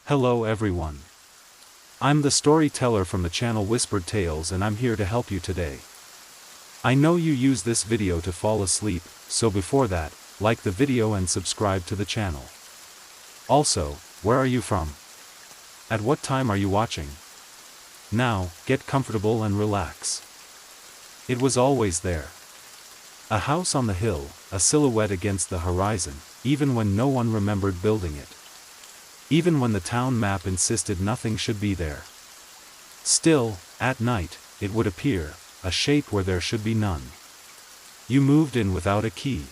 Hello everyone. I'm the storyteller from the channel Whispered Tales and I'm here to help you today. I know you use this video to fall asleep, so before that, like the video and subscribe to the channel. Also, where are you from? At what time are you watching? Now, get comfortable and relax. It was always there. A house on the hill, a silhouette against the horizon, even when no one remembered building it. Even when the town map insisted nothing should be there. Still, at night, it would appear, a shape where there should be none. You moved in without a key.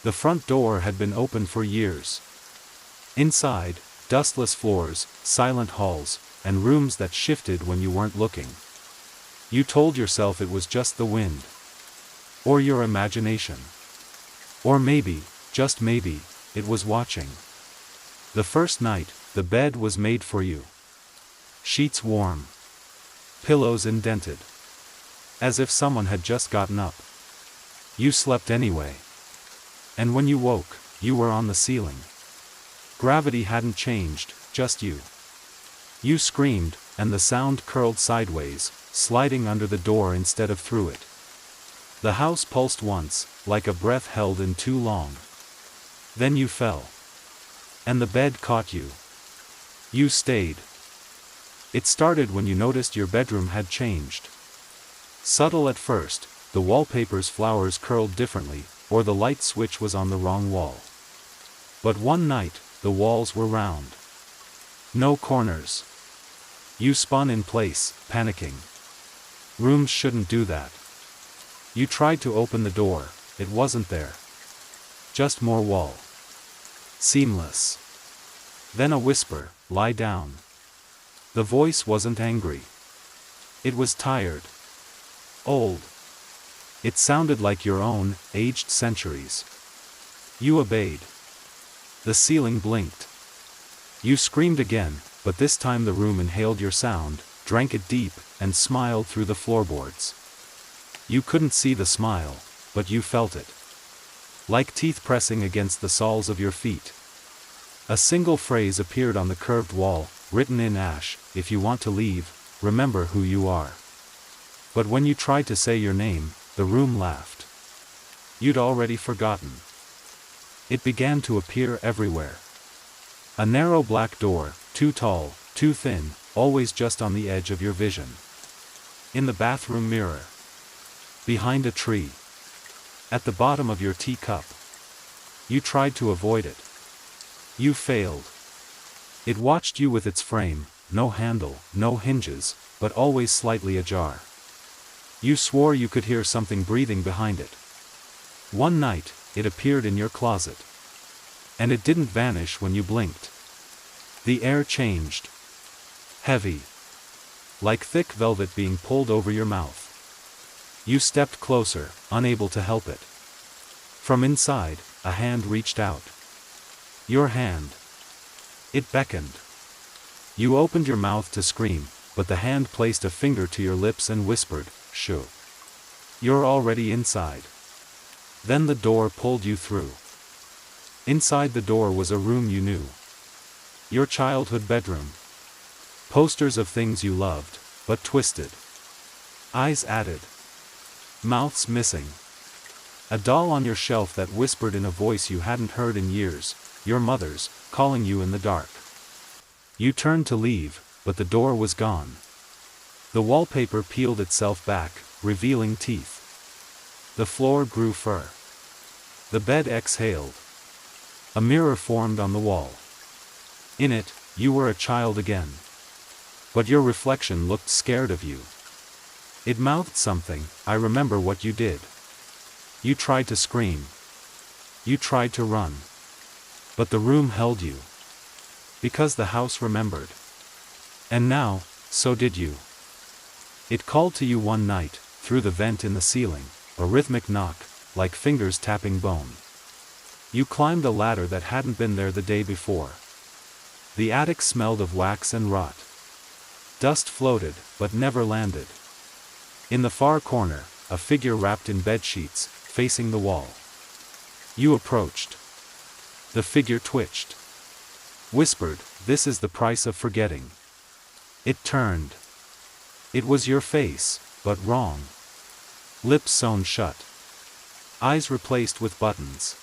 The front door had been open for years. Inside, dustless floors, silent halls, and rooms that shifted when you weren't looking. You told yourself it was just the wind. Or your imagination. Or maybe, just maybe, it was watching. The first night, the bed was made for you. Sheets warm. Pillows indented. As if someone had just gotten up. You slept anyway. And when you woke, you were on the ceiling. Gravity hadn't changed, just you. You screamed, and the sound curled sideways, sliding under the door instead of through it. The house pulsed once, like a breath held in too long. Then you fell. And the bed caught you. You stayed. It started when you noticed your bedroom had changed. Subtle at first, the wallpaper's flowers curled differently, or the light switch was on the wrong wall. But one night, the walls were round. No corners. You spun in place, panicking. Rooms shouldn't do that. You tried to open the door, it wasn't there. Just more wall. Seamless. Then a whisper, lie down. The voice wasn't angry. It was tired. Old. It sounded like your own, aged centuries. You obeyed. The ceiling blinked. You screamed again, but this time the room inhaled your sound, drank it deep, and smiled through the floorboards. You couldn't see the smile, but you felt it. Like teeth pressing against the soles of your feet. A single phrase appeared on the curved wall, written in ash, if you want to leave, remember who you are. But when you tried to say your name, the room laughed. You'd already forgotten. It began to appear everywhere. A narrow black door, too tall, too thin, always just on the edge of your vision. In the bathroom mirror. Behind a tree. At the bottom of your teacup. You tried to avoid it. You failed. It watched you with its frame, no handle, no hinges, but always slightly ajar. You swore you could hear something breathing behind it. One night, it appeared in your closet. And it didn't vanish when you blinked. The air changed. Heavy. Like thick velvet being pulled over your mouth. You stepped closer, unable to help it. From inside, a hand reached out. Your hand. It beckoned. You opened your mouth to scream, but the hand placed a finger to your lips and whispered, "Shoo. You're already inside." Then the door pulled you through. Inside the door was a room you knew. Your childhood bedroom. Posters of things you loved, but twisted. Eyes added. Mouths missing. A doll on your shelf that whispered in a voice you hadn't heard in years, your mother's, calling you in the dark. You turned to leave, but the door was gone. The wallpaper peeled itself back, revealing teeth. The floor grew fur. The bed exhaled. A mirror formed on the wall. In it, you were a child again. But your reflection looked scared of you. It mouthed something, "I remember what you did." You tried to scream. You tried to run. But the room held you. Because the house remembered. And now, so did you. It called to you one night, through the vent in the ceiling, a rhythmic knock, like fingers tapping bone. You climbed a ladder that hadn't been there the day before. The attic smelled of wax and rot. Dust floated, but never landed. In the far corner, a figure wrapped in bed sheets, facing the wall. You approached. The figure twitched. Whispered, this is the price of forgetting. It turned. It was your face, but wrong. Lips sewn shut. Eyes replaced with buttons.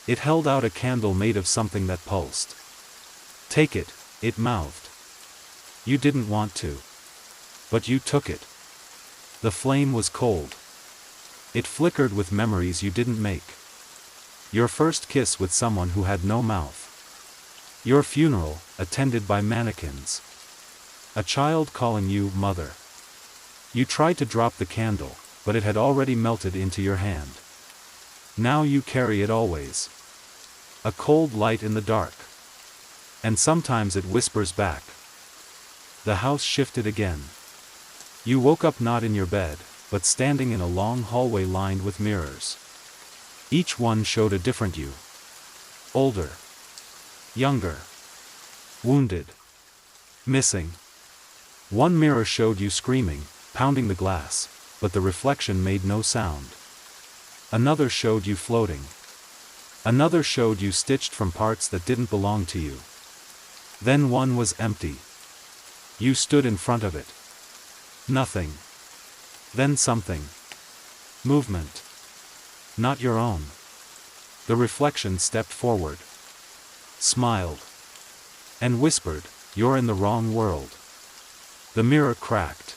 It held out a candle made of something that pulsed. Take it, it mouthed. You didn't want to. But you took it. The flame was cold. It flickered with memories you didn't make. Your first kiss with someone who had no mouth. Your funeral, attended by mannequins. A child calling you mother. You tried to drop the candle, but it had already melted into your hand. Now you carry it always. A cold light in the dark. And sometimes it whispers back. The house shifted again. You woke up not in your bed, but standing in a long hallway lined with mirrors. Each one showed a different you. Older. Younger. Wounded. Missing. One mirror showed you screaming, pounding the glass, but the reflection made no sound. Another showed you floating. Another showed you stitched from parts that didn't belong to you. Then one was empty. You stood in front of it. Nothing. Then something. Movement. Not your own. The reflection stepped forward. Smiled. And whispered, "You're in the wrong world." The mirror cracked.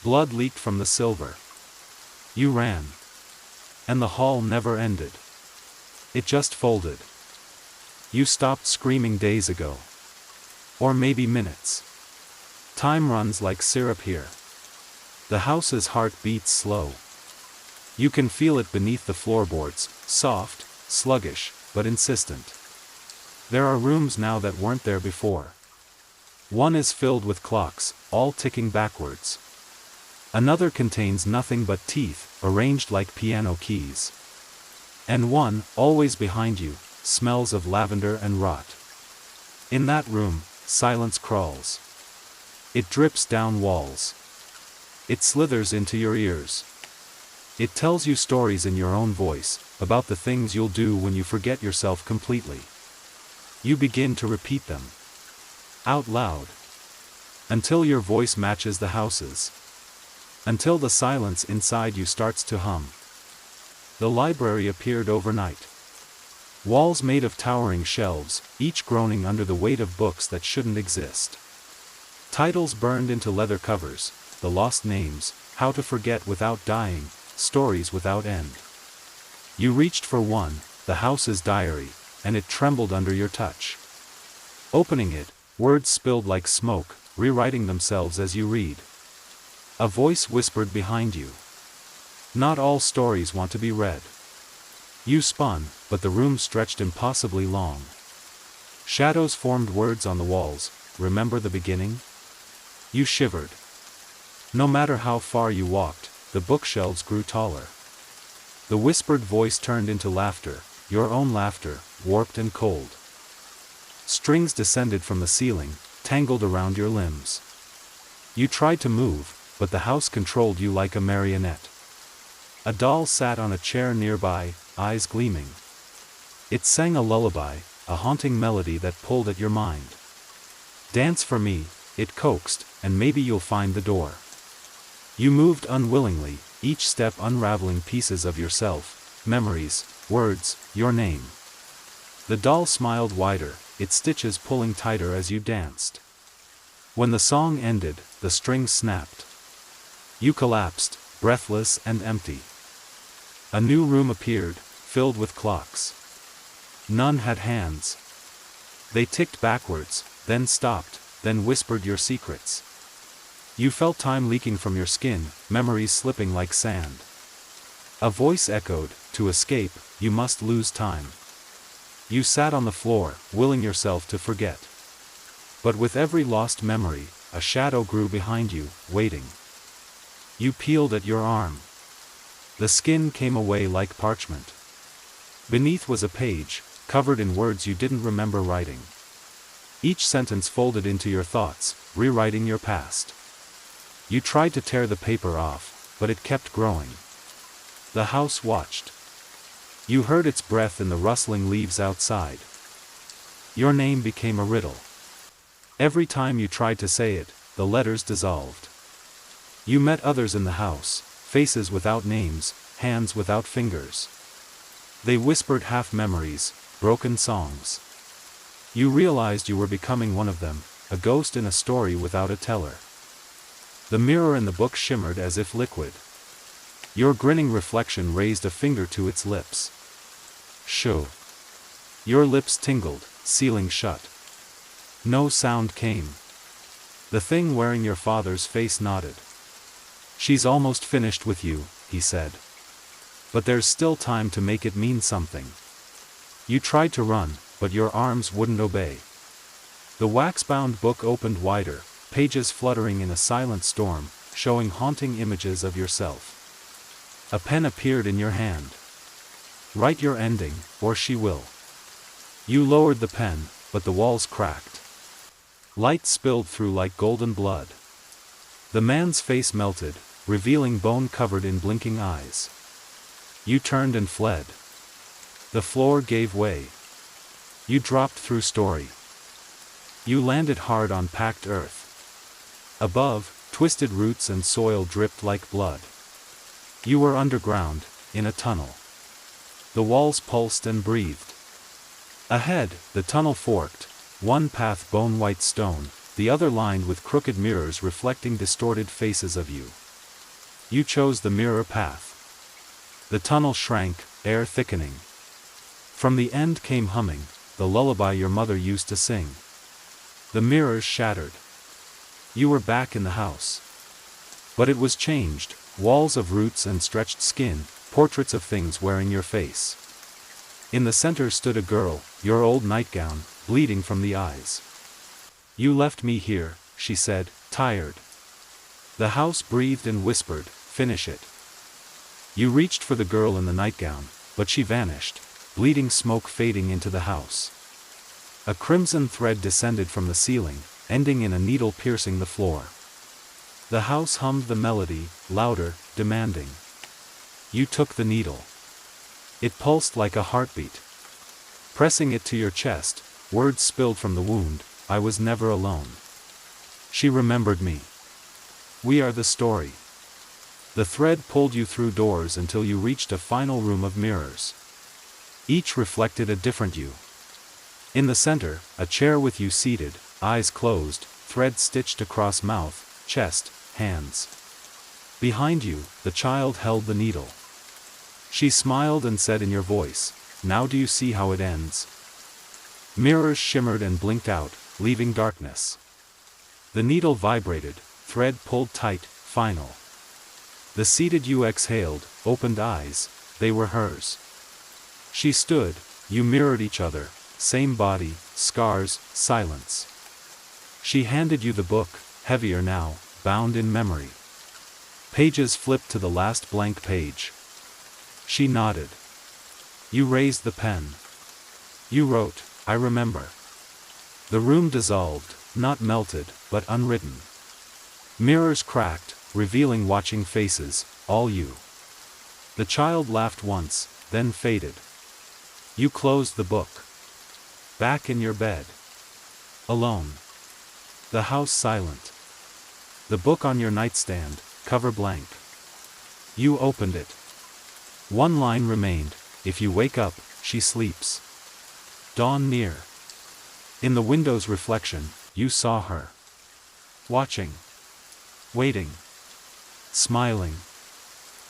Blood leaked from the silver. You ran. And the hall never ended. It just folded. You stopped screaming days ago. Or maybe minutes. Time runs like syrup here. The house's heart beats slow. You can feel it beneath the floorboards, soft, sluggish, but insistent. There are rooms now that weren't there before. One is filled with clocks, all ticking backwards. Another contains nothing but teeth, arranged like piano keys. And one, always behind you, smells of lavender and rot. In that room, silence crawls. It drips down walls. It slithers into your ears. It tells you stories in your own voice, about the things you'll do when you forget yourself completely. You begin to repeat them. Out loud. Until your voice matches the house's. Until the silence inside you starts to hum. The library appeared overnight. Walls made of towering shelves, each groaning under the weight of books that shouldn't exist. Titles burned into leather covers, the lost names, how to forget without dying, stories without end. You reached for one, the house's diary, and it trembled under your touch. Opening it, words spilled like smoke, rewriting themselves as you read. A voice whispered behind you. Not all stories want to be read. You spun, but the room stretched impossibly long. Shadows formed words on the walls, remember the beginning? You shivered. No matter how far you walked, the bookshelves grew taller. The whispered voice turned into laughter, your own laughter, warped and cold. Strings descended from the ceiling, tangled around your limbs. You tried to move, but the house controlled you like a marionette. A doll sat on a chair nearby, eyes gleaming. It sang a lullaby, a haunting melody that pulled at your mind. Dance for me, it coaxed, and maybe you'll find the door. You moved unwillingly, each step unraveling pieces of yourself, memories, words, your name. The doll smiled wider, its stitches pulling tighter as you danced. When the song ended, the strings snapped. You collapsed, breathless and empty. A new room appeared, filled with clocks. None had hands. They ticked backwards, then stopped, then whispered your secrets. You felt time leaking from your skin, memories slipping like sand. A voice echoed, to escape, you must lose time. You sat on the floor, willing yourself to forget. But with every lost memory, a shadow grew behind you, waiting. You peeled at your arm. The skin came away like parchment. Beneath was a page, covered in words you didn't remember writing. Each sentence folded into your thoughts, rewriting your past. You tried to tear the paper off, but it kept growing. The house watched. You heard its breath in the rustling leaves outside. Your name became a riddle. Every time you tried to say it, the letters dissolved. You met others in the house, faces without names, hands without fingers. They whispered half memories, broken songs. You realized you were becoming one of them, a ghost in a story without a teller. The mirror in the book shimmered as if liquid. Your grinning reflection raised a finger to its lips. Shoo. Your lips tingled, sealing shut. No sound came. The thing wearing your father's face nodded. She's almost finished with you, he said. But there's still time to make it mean something. You tried to run, but your arms wouldn't obey. The wax-bound book opened wider, pages fluttering in a silent storm, showing haunting images of yourself. A pen appeared in your hand. Write your ending, or she will. You lowered the pen, but the walls cracked. Light spilled through like golden blood. The man's face melted, revealing bone covered in blinking eyes. You turned and fled. The floor gave way. You dropped through story. You landed hard on packed earth. Above, twisted roots and soil dripped like blood. You were underground, in a tunnel. The walls pulsed and breathed. Ahead, the tunnel forked, one path bone-white stone, the other lined with crooked mirrors reflecting distorted faces of you. You chose the mirror path. The tunnel shrank, air thickening. From the end came humming, the lullaby your mother used to sing. The mirrors shattered. You were back in the house. But it was changed, walls of roots and stretched skin, portraits of things wearing your face. In the center stood a girl, your old nightgown, bleeding from the eyes. You left me here, she said, tired. The house breathed and whispered, finish it. You reached for the girl in the nightgown, but she vanished, bleeding smoke fading into the house. A crimson thread descended from the ceiling, ending in a needle piercing the floor. The house hummed the melody, louder, demanding. You took the needle. It pulsed like a heartbeat. Pressing it to your chest, words spilled from the wound, I was never alone. She remembered me. We are the story. The thread pulled you through doors until you reached a final room of mirrors. Each reflected a different you. In the center, a chair with you seated, eyes closed, thread stitched across mouth, chest, hands. Behind you, the child held the needle. She smiled and said in your voice, now do you see how it ends? Mirrors shimmered and blinked out, leaving darkness. The needle vibrated, thread pulled tight, final. The seated you exhaled, opened eyes, they were hers. She stood, you mirrored each other, same body, scars, silence. She handed you the book, heavier now, bound in memory. Pages flipped to the last blank page. She nodded. You raised the pen. You wrote, I remember. The room dissolved, not melted, but unwritten. Mirrors cracked, revealing watching faces, all you. The child laughed once, then faded. You closed the book. Back in your bed. Alone. The house silent. The book on your nightstand, cover blank. You opened it. One line remained, if you wake up, she sleeps. Dawn near. In the window's reflection, you saw her. Watching. Waiting. Smiling.